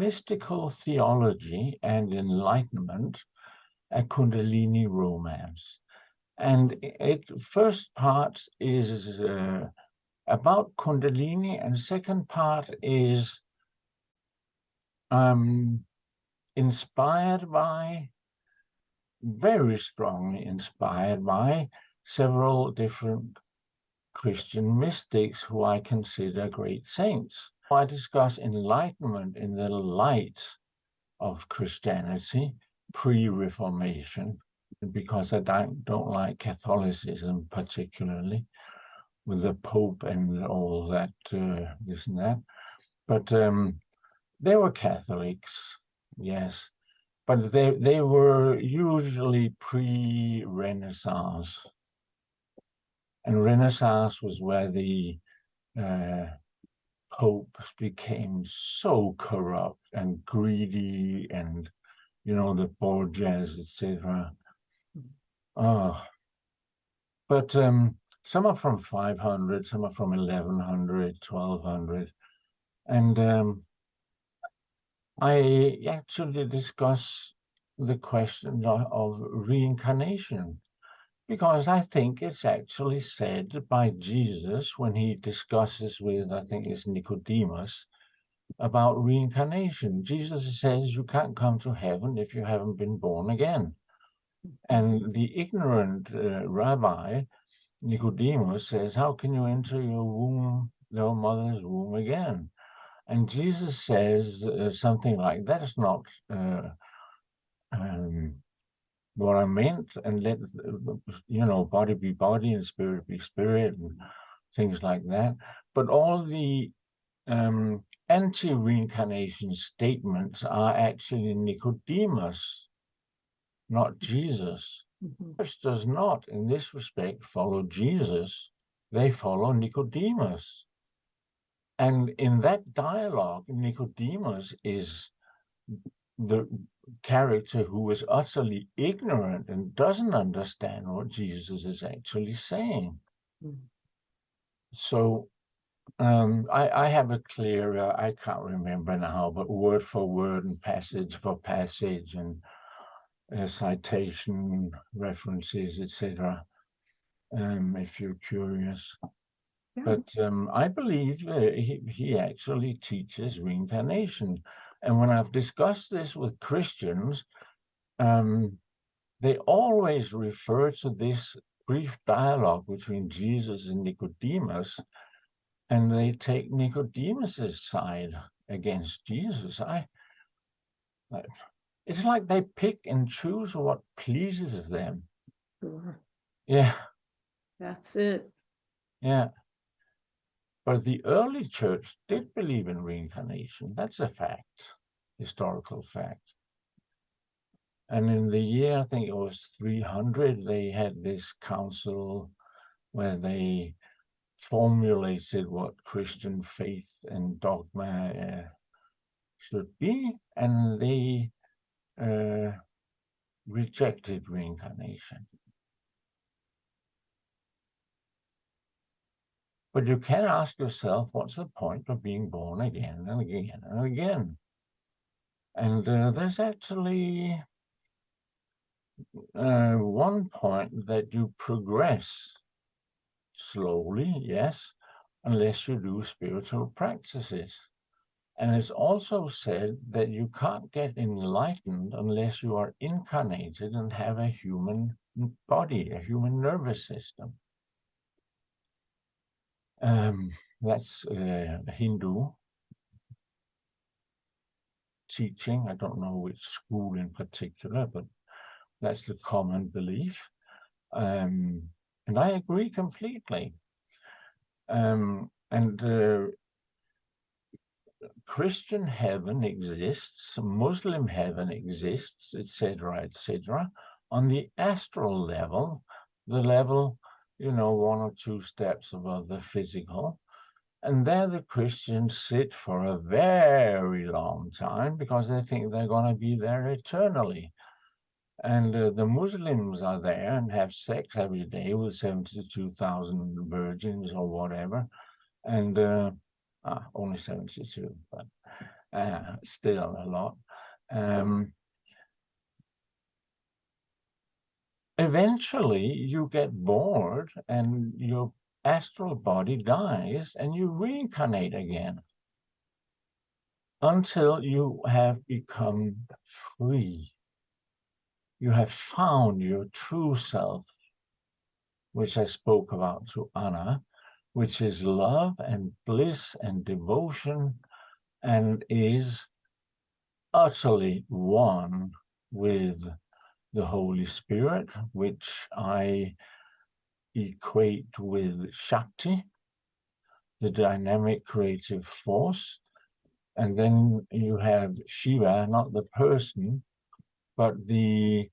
mystical theology and enlightenment, a Kundalini romance. And first part is about Kundalini, and second part is inspired by, very strongly inspired by, several different Christian mystics who I consider great saints. I discuss enlightenment in the light of Christianity, pre-Reformation, because I don't like Catholicism particularly, with the Pope and all that, this and that. But they were Catholics, yes, but they were usually pre-Renaissance. And Renaissance was where the popes became so corrupt and greedy, and the Borgias, etc. Oh, but some are from 500, some are from 1100, 1200, and I actually discuss the question of reincarnation, because I think it's actually said by Jesus when he discusses with, I think it's Nicodemus, about reincarnation. Jesus says you can't come to heaven if you haven't been born again. And the ignorant rabbi, Nicodemus, says, how can you enter your mother's womb again? And Jesus says something like, that is not what I meant, and let body be body and spirit be spirit, and things like that. But all the anti-reincarnation statements are actually Nicodemus, not Jesus. Church does not, in this respect, follow Jesus. They follow Nicodemus. And in that dialogue, Nicodemus is the character who is utterly ignorant and doesn't understand what Jesus is actually saying. So I have a clear, I can't remember now, but word for word and passage for passage and citation, references, etc. If you're curious. Yeah. But I believe he actually teaches reincarnation. And when I've discussed this with Christians, they always refer to this brief dialogue between Jesus and Nicodemus, and they take Nicodemus's side against Jesus. It's like they pick and choose what pleases them. Sure. Yeah. That's it. Yeah. But the early church did believe in reincarnation. That's a fact, historical fact. And in the year, I think it was 300, they had this council where they formulated what Christian faith and dogma should be, and they rejected reincarnation. But you can ask yourself, what's the point of being born again and again and again? And there's actually one point that you progress slowly, yes, unless you do spiritual practices. And it's also said that you can't get enlightened unless you are incarnated and have a human body, a human nervous system. That's Hindu teaching. I don't know which school in particular, but that's the common belief. And I agree completely. Christian heaven exists, Muslim heaven exists, etc., etc. On the astral level, the level, 1 or 2 steps above the physical. And there the Christians sit for a very long time because they think they're going to be there eternally. And the Muslims are there and have sex every day with 72,000 virgins or whatever. And only 72, but still a lot. Eventually, you get bored and your astral body dies and you reincarnate again until you have become free. You have found your true self, which I spoke about to Anna, which is love and bliss and devotion and is utterly one with the Holy Spirit, which I equate with Shakti, the dynamic creative force. And then you have Shiva, not the person, but the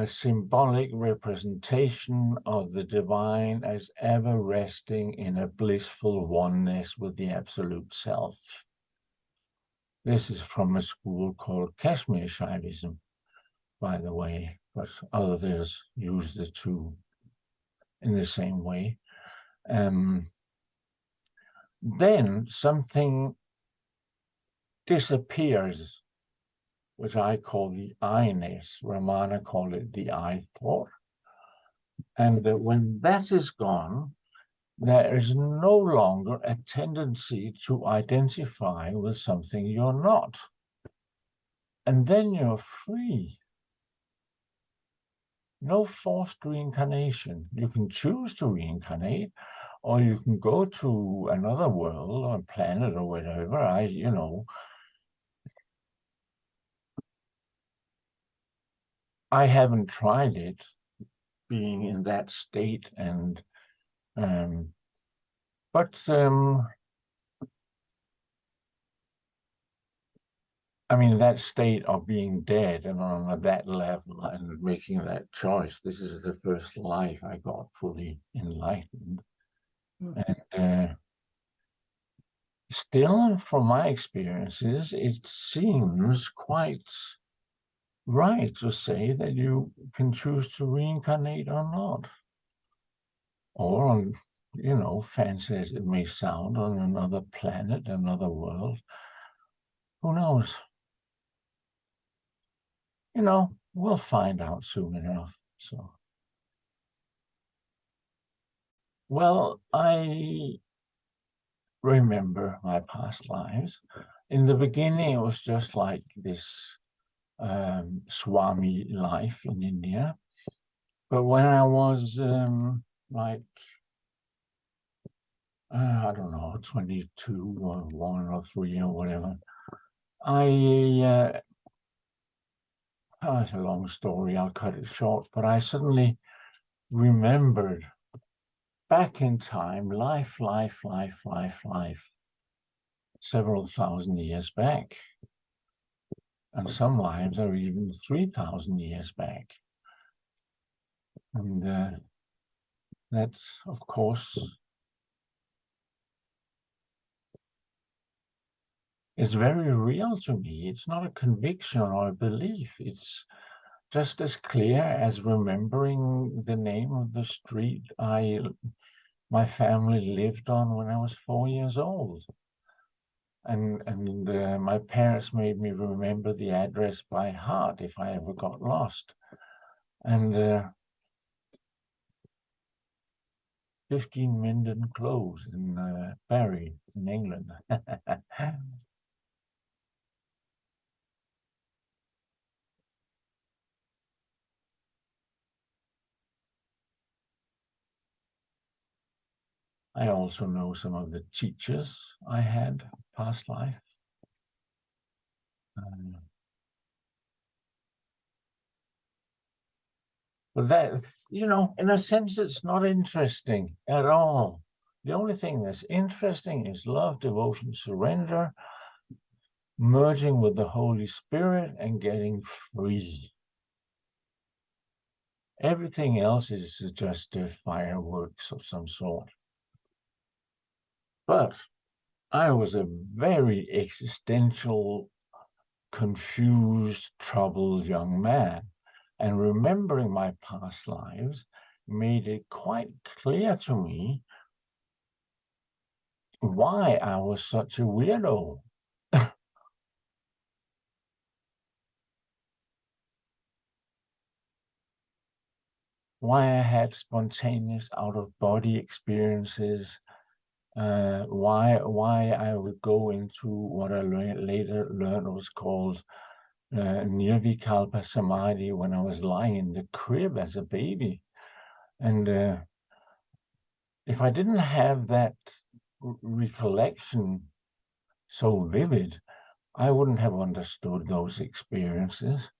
symbolic representation of the divine as ever resting in a blissful oneness with the absolute self. This is from a school called Kashmir Shaivism, by the way, but others use the two in the same way. Then something disappears, which I call the I-ness. Ramana called it the I thought. And when that is gone, there is no longer a tendency to identify with something you're not. And then you're free. No forced reincarnation. You can choose to reincarnate, or you can go to another world or planet or whatever. I haven't tried it, being in that state, and I mean, that state of being dead and on that level and making that choice. This is the first life I got fully enlightened. And still, from my experiences, it seems quite right to say that you can choose to reincarnate or not. Or on, fancy as it may sound, on another planet, another world. Who knows? We'll find out soon enough. So, well, I remember my past lives. In the beginning, it was just like this Swami life in India. But when I was I don't know, 22 or 1 or 3 or whatever, it's a long story, I'll cut it short, but I suddenly remembered back in time, life, several thousand years back. And some lives are even 3,000 years back. And that's, of course, is very real to me. It's not a conviction or a belief. It's just as clear as remembering the name of the street my family lived on when I was 4 years old. And my parents made me remember the address by heart if I ever got lost. And 15 Minden Close in Bury in England. I also know some of the teachers I had past life. But that, in a sense, it's not interesting at all. The only thing that's interesting is love, devotion, surrender, merging with the Holy Spirit and getting free. Everything else is just fireworks of some sort. But I was a very existential, confused, troubled young man. And remembering my past lives made it quite clear to me why I was such a weirdo. why I had spontaneous out-of-body experiences, why I would go into what I later learned was called Nirvikalpa Samadhi when I was lying in the crib as a baby. And if I didn't have that recollection so vivid, I wouldn't have understood those experiences.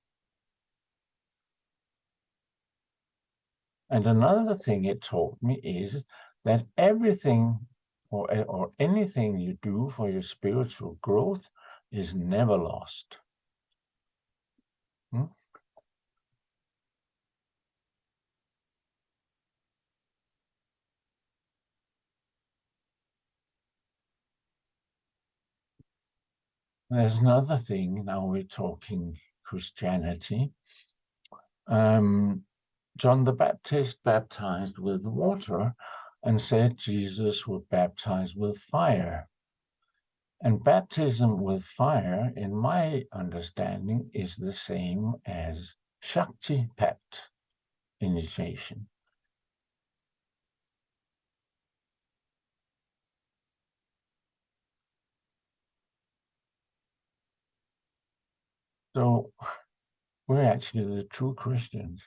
And another thing it taught me is that everything or anything you do for your spiritual growth is never lost. Hmm? There's another thing, now we're talking Christianity. John the Baptist baptized with water and said Jesus would baptize with fire. And baptism with fire, in my understanding, is the same as Shaktipat initiation. So we're actually the true Christians.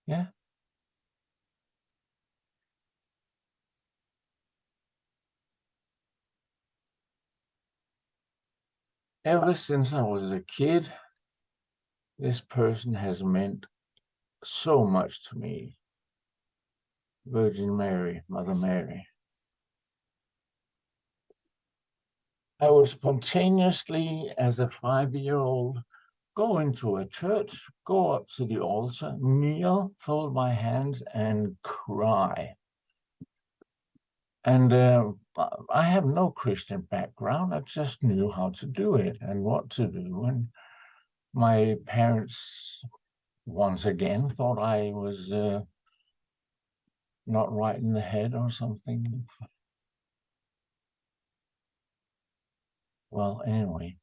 Yeah. Ever since I was a kid, this person has meant so much to me. Virgin Mary, Mother Mary. I would spontaneously, as a 5-year-old, go into a church, go up to the altar, kneel, fold my hands, and cry. And I have no Christian background. I just knew how to do it and what to do. And my parents, once again, thought I was not right in the head or something. Well, anyway.